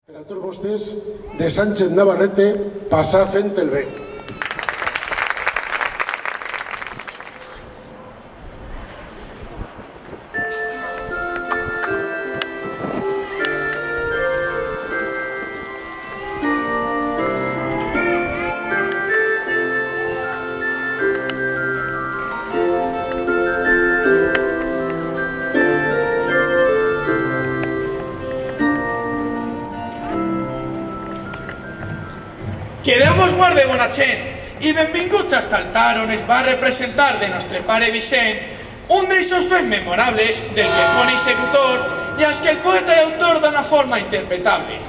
Per a tots vostès, de Sánchez Navarrete, passar fent el bé. Que Déu vos guarde, bona gent, i benvinguts hasta el altar on es va representar de nostre pare Vicent un d'eixos fets memorables del que fon executor i als que el poeta i autor d'una forma interpretable.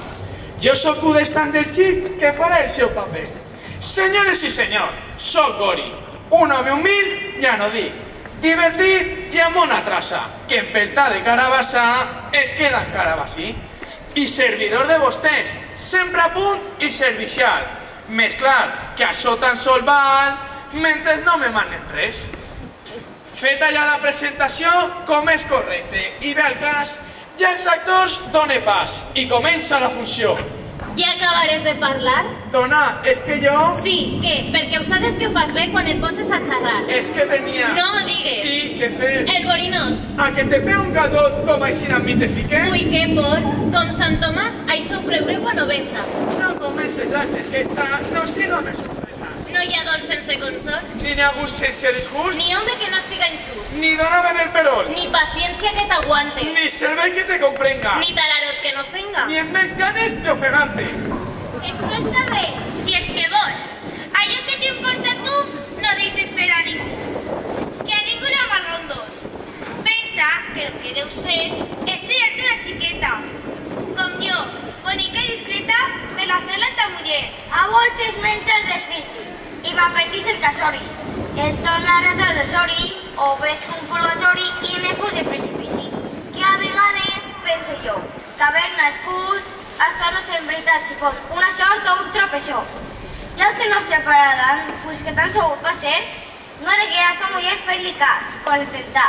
Jo sóc un d'estant del xic que farà el seu paper. Senyores i senyors, sóc Gori, un home humil, ja no dic, divertit i amb una traça, que en peltar de carabassa es queda en carabasí. I servidor de vostès, sempre a punt i servicial. Més clar, que això tan sol val mentre no me manen res. Feta ja la presentació, com és correcte, i ve al cas, ja els actors donen pas, i comença la funció. Ja acabaràs de parlar? Dona, és que jo... Sí, què? Perquè ho sabes que ho fas bé quan et poses a xerrar. És que tenia... No ho digues. Sí, què fer? El borinot. A que te ve un gadot com així a mi te fiques? Ui, què por? Com Sant Tomàs, això ho creuré quan ho veja. No comences la terquetxa, no siga més sorpreses. No hi ha dol sense consol, Ni n'hi ha gust sense disgust, ni home que no siga injust, ni dona del perol, ni paciència que t'aguante, ni cervell que te comprenga, ni tararot que no fenga. ni amb més ganes d'ofegar-te. Escolta bé, si és que vols, allò que t'importa a tu no deixes per a ningú, que a ningú l'amarron dolç. Pensa que el que deus fer és triar-te una xiqueta, com jo, bonica i discreta, per la fer la ta muller. A voltes mentre el desfici i m'apetís el casori. Et torna a retre el desori o ves un purgatori i me fot de precipici. Que a vegades penso jo, taverna escut, hasta no sé en veritat si fos una sort o un tropezó. Ja que no se pararan, pues que tan segur va ser, no era que a sa muller fer-li cas, quan intentar,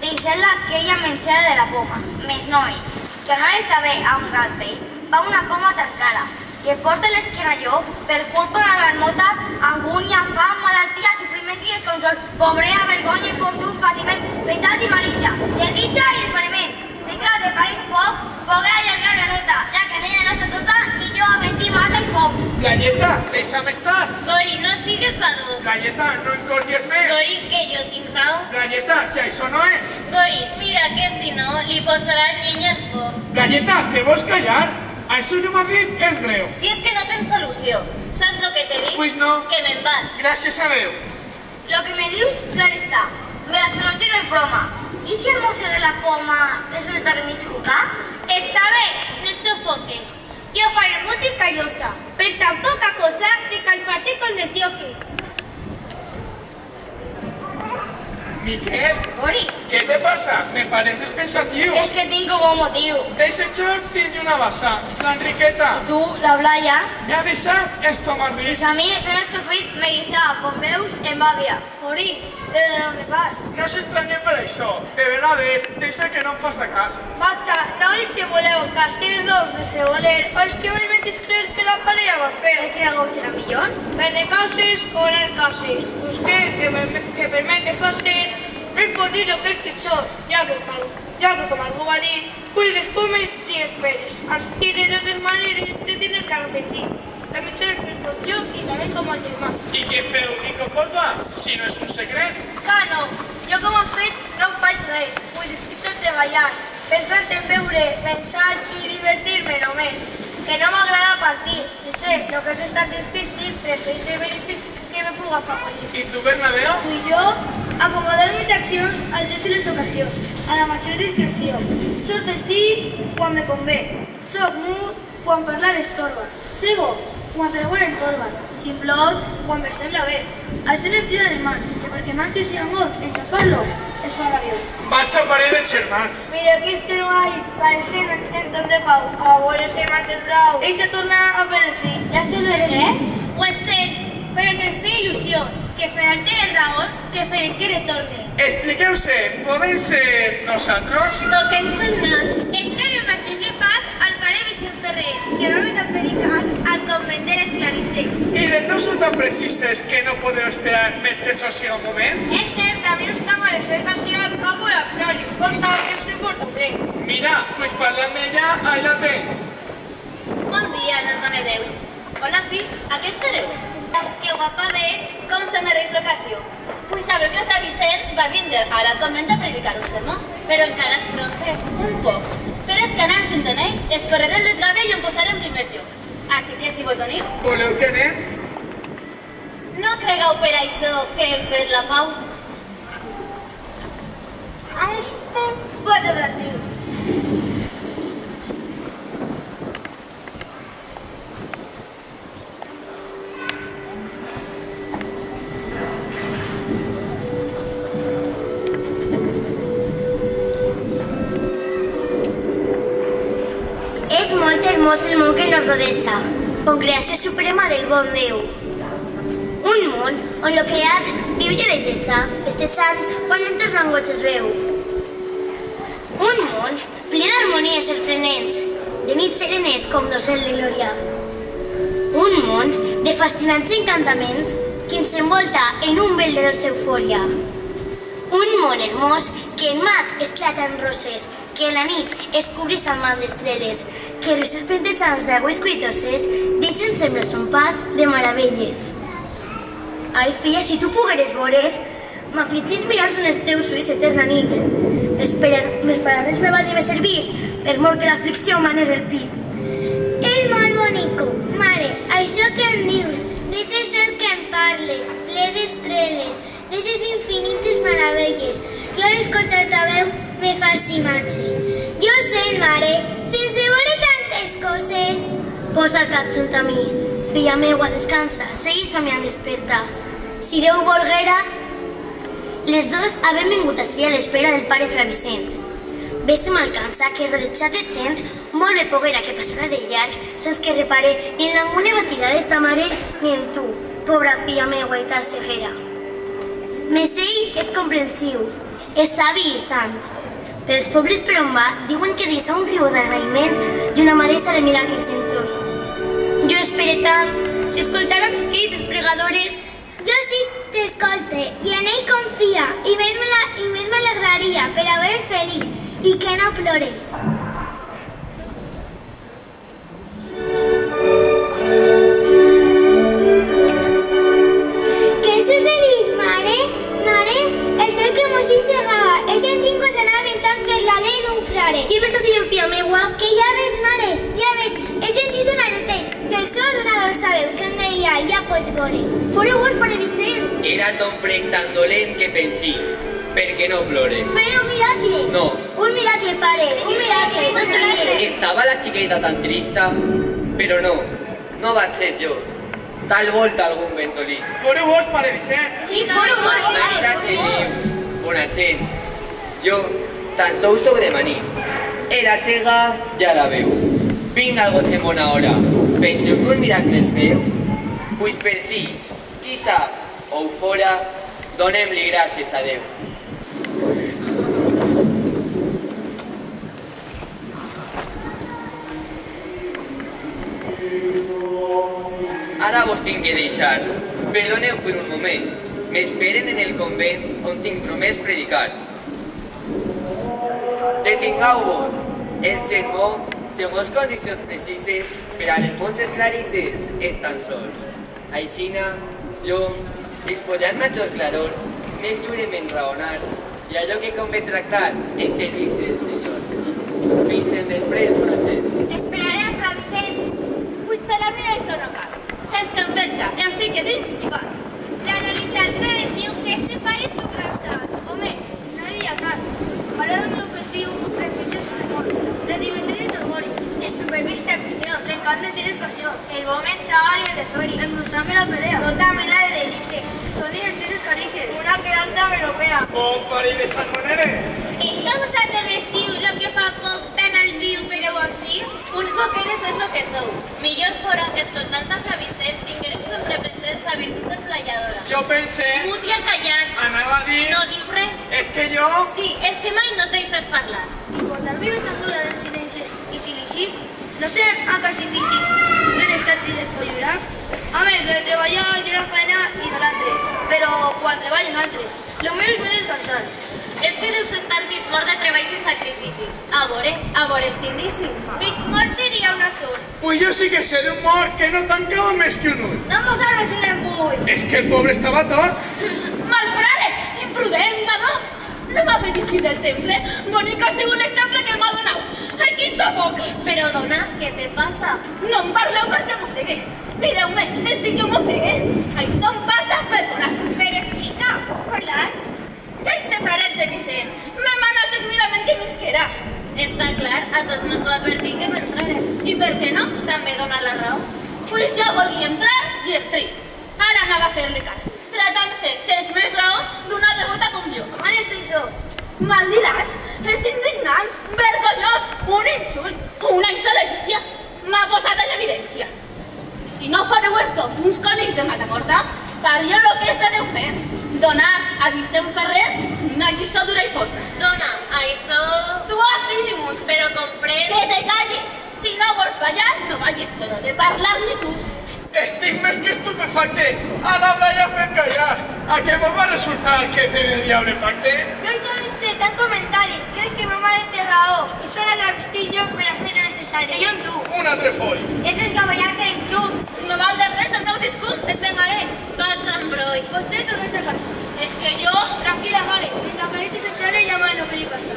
deixar-la que ella menjara de la poma, més noi, que no li saber a un gat vell, va una poma tan cara, que porta l'esquena jo, per culpa de la marmota, angúnia, fam, malaltia, sofriment i desconsol, pobrea, vergonya i font d'un patiment, veritat i malitja, desditja i experiment. Si clar de pareix poc, podrà allargar la nota, ja que en ella no està tota, ni jo aventir massa el foc. Galleta, deixa'm estar. Gori, no sigues badó. Galleta, no encorries més. Gori, que jo tinc raó. Galleta, que això no és. Gori, mira que si no, li posaràs llenya al foc. Galleta, te vols callar? Això no m'ha dit és greu. Si és que no tens solució, saps lo que te dic? Pues no. Que me'n vaig. Gràcies a Déu. Lo que me dius, clar està, me la noche no es broma. I si el mossego de la poma resulta que m'escuca? Està bé, no sofoques. Jo faré mut i callosa, per tan poca cosa de calfar-se con les lloques. Miquel, Gori, què te passa? Me pareces pensatiu. és que tinc un bon motiu. Ese xoc tiene una basa, l'Enriqueta. Tu, la Blaya, Me ha deixat estomarrit. pues a mi tu no tu fill me guisava, com veus, en bàvia. Gori, te dono un repàs. No s'estranya per això. De vegades, deixa que no em fas cas. Vatsa, no és que voleu casir dos de ser voler, o és que realment és que la parella va fer. Que cregueu serà millor? Que te cases o no et cases. Pues que per mi que facis, no es pot dir el que és pitjor, ja que com algú va dir, pues les pomes t'hi esperes. I de totes maneres te tienes que arrepentir. La mitja és fer tot jo i també com el germà. I què feu, Nico Polva, si no és un secret? Que no, jo com ho faig no faig res, pues estic treballant, pensant en veure, menjar i divertir-me només, que no m'agrada partir, i sé, el que és sacrifici, preferir de benefici que me puga afavorir. I tu, Bernabéu? I jo, acomodar les accions als dies i les ocasions, a la major discreció. Sort estic quan me convé, soc mut quan parlar estorba, cego quan treure en torba, simplot quan me sembla bé. Això no tira de mans, que perquè més que sia gos, enxapar-lo, es fa rabiós. Vaig a parer de germans. Mira que este no hay, parece en ton de pau, a veure si mantes brau. Ell se torna a pedací. Ja estic de regres? Ho estem, però no es fer il·lusions, que seran tenes raons que farem que retorne. Expliqueu-se, podem ser nosaltres? Toquem-se el nas. És que anem a seguir pas al pare Vicent Ferrer. res, que no vinc a predicar al convent de les Clarisses. I de tots sou tan precises que no podeu esperar més que això sigui un moment? És cert, a mi no està mal les educacions a la Flori, cosa que us importa un rei. Mira, pues parlant d'ella, ahí la tens. Bon dia, nos dona Déu. Hola, fills, a què espereu? Que guapa ves. Com se mereix l'ocasió? Pues sabeu que el fra Vicent va vindre ara al convent a predicar un sermó? Però encara és pronte. Un poc. Però és que anant junt amb ell, es correrem les gaves i em posarem en primer lloc. Així que si vols venir, Voleu que anem? No cregueu per això que hem fet la pau. A uns pots atractius. És molt hermós el món que nos rodeja, con creació suprema del bon Déu. Un món on lo creat viu i heretja, festejant quan en tots rangots es veu. Un món ple d'harmonies sorprenents, de nits serenes com docel de glòria. Un món de fascinants encantaments que ens envolta en un vel de dolça eufòria. Un món hermós que en maig esclata en roses, que en la nit es cobreix amb man d'estreles, que rius serpentejants d'aigües cuitoses deixen semblar son pas de meravelles. Ai, filla, si tu pogueres veure, m'afligís mirar son els teus ulls eterna nit. Mes paraules me van dir servir, per mort que l'aflicció manera el pit. És molt bonico, mare, això que em dius, deixes el que em parles, ple d'estreles, deixes infinites meravelles. Jo a l'escoltar ta veu me fas imatge. Jo sé, mare, sense veure tantes coses. Posa el cap junt a mi, filla meua, descansa, seguis somiant desperta. Si Déu volguera, les dos havem vingut ací a l'espera del pare fra Vicent. Bé se m'alcança que rodejat de gent molt bé poguera que passarà de llarg sense que repare ni en alguna batida d'esta mare ni en tu, pobra filla meua i tal ceguera. Mes ell és comprensiu, és savi i sant. Però els pobles per on va diuen que deixa un riu d'agraïment i una maresa de miracles en tot. Jo espere tant, si escoltara més que aquestes pregadores. Jo sí t'escolte i en ell confia i més m'alegraria per haver feliç i que no plores. Què sucedís, mare? Mare, el teu que mos hi segava, he sentit que s'anaven tant que és la llei d'un frare. Qui m'està dient, filla meua? Que ja veig, mare, ja veig, he sentit un aleteix del so d'una dolça veu que em deia, ja pots veure. Foreu vos, pare Vicent. Era ton prec tan dolent que pensí, per què no plores? Faré un miracle. No. Un miracle, pare, un miracle. Estava la xiqueta tan trista, però no vaig ser jo. Tal volta algun ventolí. Foreu vos, pare Vicent. Sí, foreu vos, Missatge llius, bona gent. Jo tan sols soc de maní. Era cega, ja la veu. Vinc al goig en bona hora. Penseu que un miracle es feu? Pues per si, qui sap, o fora, donem-li gràcies a Déu. Ara vos tinc que deixar. Perdoneu per un moment. M'esperen en el convent on tinc promès predicar. Detingau-vos. El sermó, segons condicions precises, per a les monges clarisses, és tan sols. Aixina, jo, disposant major claror, més lliurement raonar, i allò que convé tractar en servici del Senyor. Fins en després, bona gent. esperaré al fra Vicent. Pues per a mi no això no cal. Saps que em veja, em fique dins i va. La realitat ens diu que este pare és subgrasat. Home, no hi havia cap. Para del meu festiu, repeteix els amors. De diversió i torgori. El supervista de pressió. L'encant de ser passió. El bon menjar i el desori. Engrosar-me la pelea. Tota mena de delícies. Són divertides carícies. Una que l'altra europea. Bon parell de sangoneres. És que vosaltres l'estiu lo que fa poc tan al viu però així? Uns boqueres és lo que sou. Millor fora que escoltant a fra Vicent tinguérem sempre presents la virtut esplaiadora. Jo pensé... Mut i encallat. Anava a dir... No dius res. És que jo... Sí, és que mai no es deixes parlar. I portar viu tan dura dels silencis i silicis, No sé a quasi indicis de l'exèrcit de follorar. A més, de treballar i la feina i de l'altre, però quan treballa un altre. El meu és més descansar. És que deus estar mig mort de treballs i sacrificis. A veure els indicis. Mig mort seria una sort. Pues jo sí que sé d'un mort que no tancava més que un ull. No mos armes un embull. És que el pobre estava tort. Malfrare, imprudent, no? No va petició del temple, bonica según l'exemple que m'ha donat. Aquí sofoc. Però, dona, què te passa? No em parleu perquè m'ofegue. Mireu-me, es dic que m'ofegue. Això em passa per bonar-se. Però explica. Hola. Ja hi sembraret de Vicent. Me mana segurament que m'isquera. Està clar, a tots nos ho advertit que no entrarem. I per què no? També dona la raó. Pues jo volia entrar i entri. Ara anava a fer-li cas. Tratant-se, sense més raó, d'una devota com jo. Mal estoy yo. Mal diràs, és indignant, vergonyós, un insult, una insolència. M'ha posat en evidència. Si no fareu els dos uns conills de Matamorta, faria el que esteu fent. Donar a Vicent Ferrer una lliçó dura i forta. Dona, això... Tu has sínimus, però comprèn... Que te callis! Si no vols fallar, no vagis, però de parlar-li tu. Estic més que estupefacte. A la Blaya fent callar. A què me va resultar que té el diable pacte? No hi ha tant comentari. Crec que ma mare té raó. I són a revestir jo per a fer el necessari. I jo amb tu. Un altre foll. És desgavellat que injust. No val de res el meu discurs. Et pegaré. Vaig amb broi. Vostè tornes a casa. És que jo... Tranquila, mare. Mientras apareces el sale, llama lo que li passa.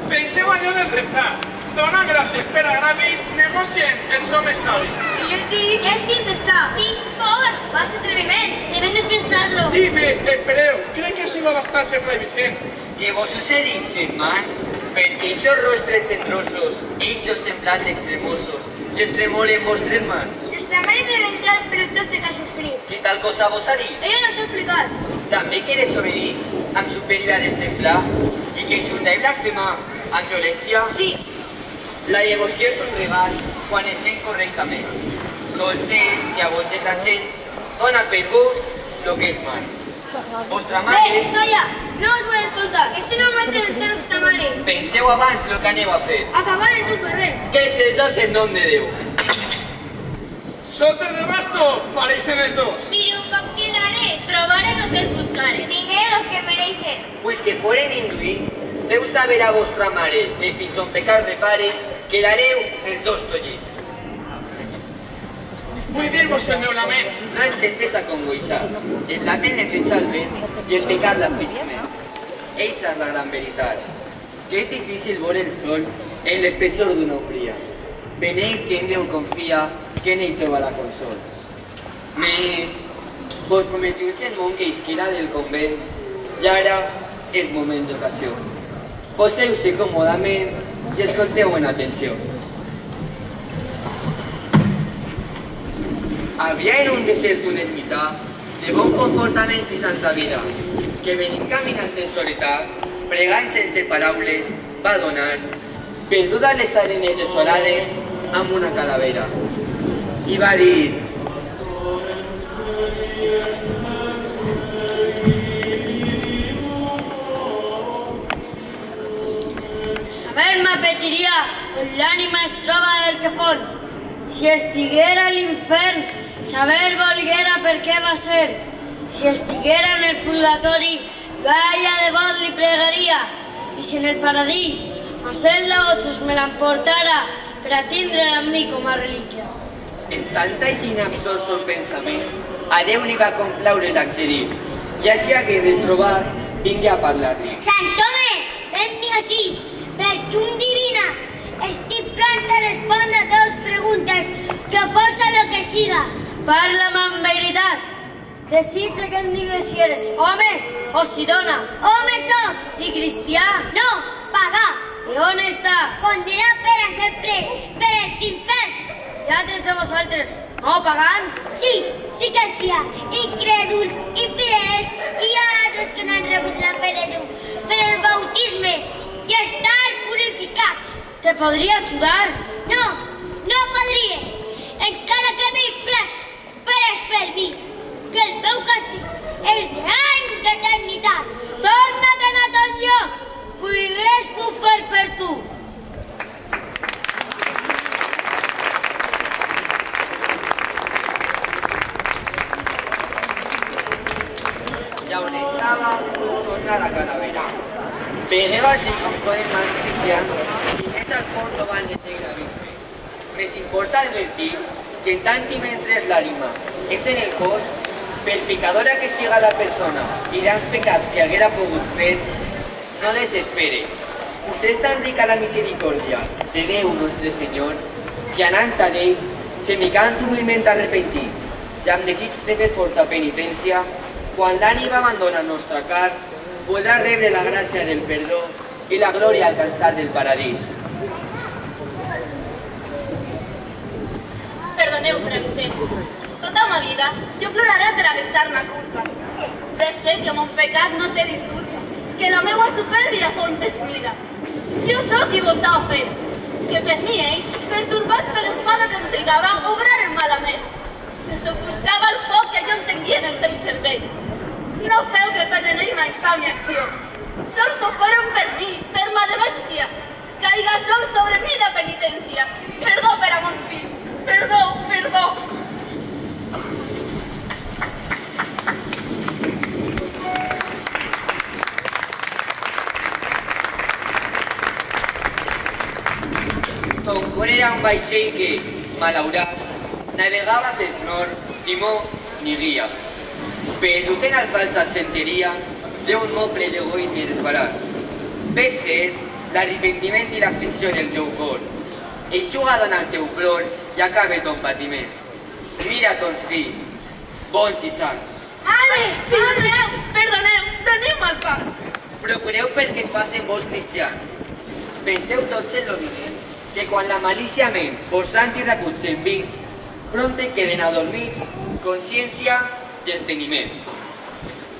Penseu allò del refrán. Dona gràcies per agravis, negocien els homes savis. I jo et dic, és contestar. Tinc por. Fals atreviment. Deben defensar-lo. Sí, més, espereu. Crec que això va bastar-se, Fray Vicent. Què vos sucedís, germans? Perquè eixos rostres cendrosos, eixos semblants extremosos, les tremolen vostres mans. Nuestra mare té mental, però tot se cal sofrir. Qui tal cosa vos ha dit? Ella no s'ha explicat. També que desobedir amb superior a destemplar i que insultar i blasfemar amb violència? Sí. La devoció és un regal quan es sent correctament. Sols és que a voltes la gent dona per bo el que és mal. Vostra mare... Calla! No us vull escoltar. Ese no m'ha de ser nostra mare. Penseu abans el que aneu a fer. Acabar en tu, Ferrer. Que ets els dos en nom de Déu. Sota de basto, pareixen els dos. Però com quedaré? Trobaré el que es buscaré. Tingué el que mereixen. Pues que foren induïts, feu saber a vostra mare que fins on pecat repare, quedareu els dos tollits. Vull dir-vos el meu lament. No et sentes a congoixar. El blat el neteja el vent i el pecat la frisament. Eixa és la gran veritat, que és difícil veure el sol en l'espessor d'una ombria. Beneit que en Déu confia, que en ell troba la consol. Més, vos prometius en món que isquera del convent i ara és moment d'ocasió. Poseu-se còmodament i escolteu en atenció. Havia en un desert un ermità de bon comportament i santa vida, que venint caminant en soledat, pregant sense paraules, va donar, perduda les arenes desolades, amb una calavera. I va dir... Saber m'apetiria on l'ànima es troba del que fon. Si estiguera a l'infern, saber volguera per què va ser. Si estiguera en el purgatori, jo a ella de vot li pregaria. I si en el paradís, a ser la otros me l'emportara per a tindre-la amb mi com a relíquia. Estant així absors el pensament, a Déu li va complaure l'accedir, i així que destrobat, vingui a parlar. Sant Home, ven-me ací, per tu divina. Estic pronta a respondre a teves preguntes. Proposa lo que siga. Parla'm amb veritat. Desitja que em digues si eres home o si dona. Home soc. I cristià. No, pagà. I on estàs? Condenat per a sempre, per els infers. I altres de vosaltres, no pagans? Sí, sí que els hi ha. Incrèduls, infidels, i hi ha altres que no han rebut la fe de Déu per el bautisme i estan purificats. Te podria ajudar? No, no podries. Encara que 1000 plats fares per mi, que el meu càstig és d'any d'eternitat. Torna-te'n a ton lloc, vull res puc fer per tu. i on estava torna la calavera. Vegueu-vos com són els mals cristians i més al fons no van negre abisme. Més importa advertir que en tant i mentre l'ànima és en el cos, per picadora que siga la persona i grans pecats que haguera pogut fer, no desespere. Us és tan rica la misericòrdia de Déu nostre Senyor que anant a ell, semicant humilment arrepentits i amb desig de fer forta penitència, quan l'ànima abandona el nostre carn, podrà rebre la gràcia del perdó i la glòria alcançar del paradís. Perdoneu, Fra Vicent. Tota ma vida jo ploraré per alentar la culpa. Bé sé que mon pecat no té disculpa, que la meua supèrbia fons es mira. Jo sóc qui vos ha ofès, que per mi ells, pertorbats per l'enfada que em cegava, obraren malament. Les ofuscava el foc que jo encenguia en el seu cervell. No feu que per l'enemic infàmia acció. Sols ho fueron per mi, per ma demència. Caiga sol sobre mi la penitència. Perdó per a mons fills. Perdó, perdó. Ton cor era un vaixell que, malaurat, navegava sense nord, timó ni guia. Perdut en la falsa argenteria d'un moble d'egoisme i desbarat. Vet ser l'arrepentiment i l'aflicció del teu cor. Eixuga dona el teu plor i acaba ton patiment. Mira tons fills, bons i sants. Ale, fills meus, perdoneu, teniu el pas. Procureu perquè facin vos cristians. Penseu tots en l'ominent, que quan la malícia ment, forçant i recuts envits, prompte queden adormits, consciència i enteniment.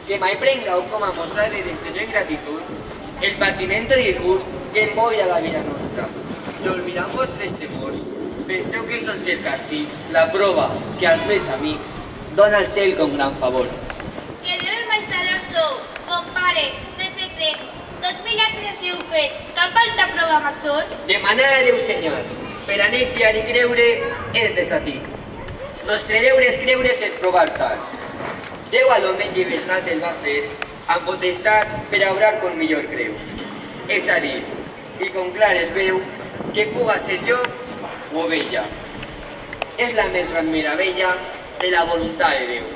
Que mai prengueu com a mostra de desdeny i gratitud el patiment o disgust que emboira la vida nostra. I oblidant vostres temors, penseu que són els castigs, la prova que als més amics dona el cel com gran favor. Que Déu el baixador sou, bon pare, no és secret. 2000 anys heu fet, cap altra prova major? Demanar a Déu senyals, per anar a fiar i creure és desatir. Nostre deure és creure sense provar tals. Déu a l'home en llibertat el va fer, amb potestat per a obrar com millor creu. És a dir, i com clar es veu, que puga ser llop o ovella. És la més gran meravella de la voluntat de Déu.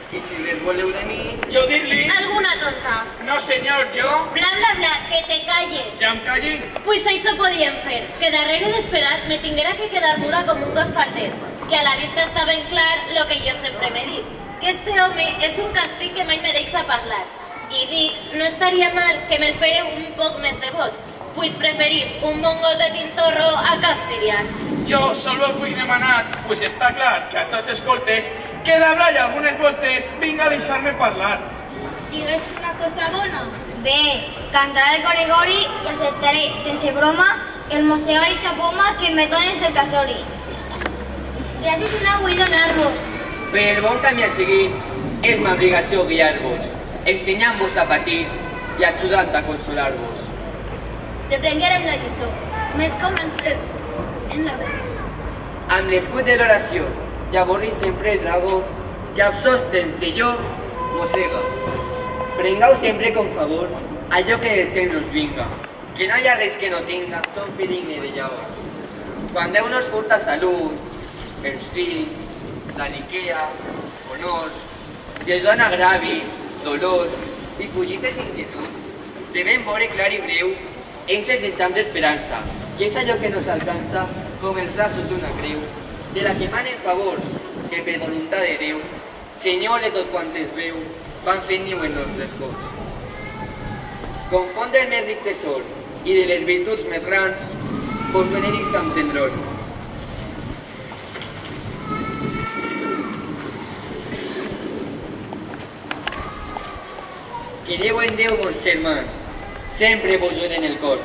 I si res voleu de mi... Jo dir-li... Alguna tonta. No, senyor, jo... Bla, bla, bla, que te calles. Ja em calli. Pues això podíem fer, que darrere d'esperar me tinguera que quedar muda com un gos falter, que a la vista està ben clar lo que jo sempre m'he dit, que este home és un castig que mai me deixa parlar. I dic, no estaria mal que me'l fere un poc més devot, pues preferís un bon got de tintorro a cap sirian. Jo solo us vull demanar, pues està clar que a tots escoltes, que d'hablar i algunes voltes vinga a deixar-me parlar. Digues una cosa bona. Bé, cantaré el corigori i acceptaré, sense broma, el mossegari sa poma que me dones del casori. Gràcies no vull donar-vos. Per el bon camí a seguir, és ma obligació guiar-vos, ensenyant-vos a patir i ajudant a consolar-vos. Deprenguérem la lliçó, més convencer en la veritat. Amb l'escut de l'oració i avorrint sempre el dragó, que absostens de jo mossega. Prengau sempre com favors allò que del cel nos vinga, que no hi ha res que no tinga, són fill digne de llavor. Quan Déu nos furta salut, els fills, la riquea, honors, i els dona gravis, dolors i collites d'inquietud, devem veure clar i breu ells els eixams d'esperança, que és allò que nos alcança com els braços d'una creu, de la que manen favors, que per voluntat de Déu, Senyor de tot quant es veu, van fent niu en nostres cors. Confon del més ric tesor i de les virtuts més grans, vos benedisc amb tendror. Quedeu en Déu, vos germans, sempre vos en el cor.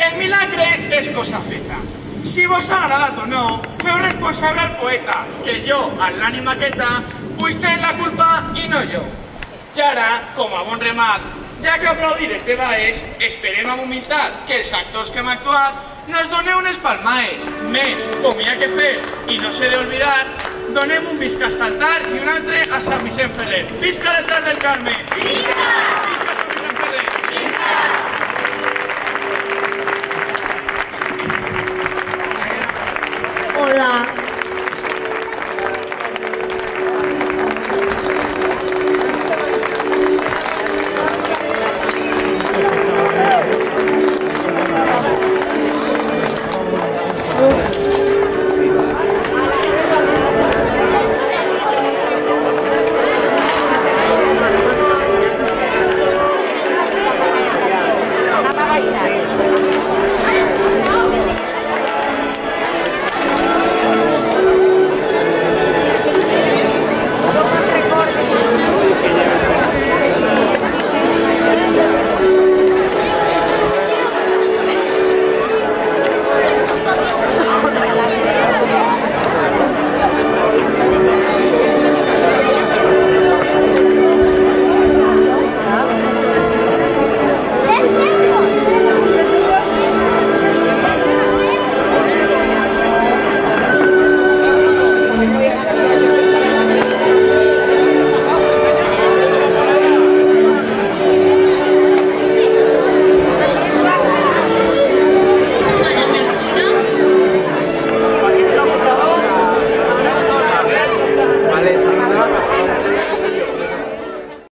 El milagre és cosa feta. Si vos ha agradat o no, feu responsable al poeta, que jo, amb l'ànima quieta, pues ten la culpa i no jo. I ara, com a bon remat, ja que aplaudir és de baix, esperem amb humilitat que els actors que hem actuat nos doneu unes palmaes. Més, com hi ha que fer, i no s'ha d'oblidar, donem un visca hasta altar i un altre a Sant Vicent Ferrer. Visca l'altar del Carme! Visca!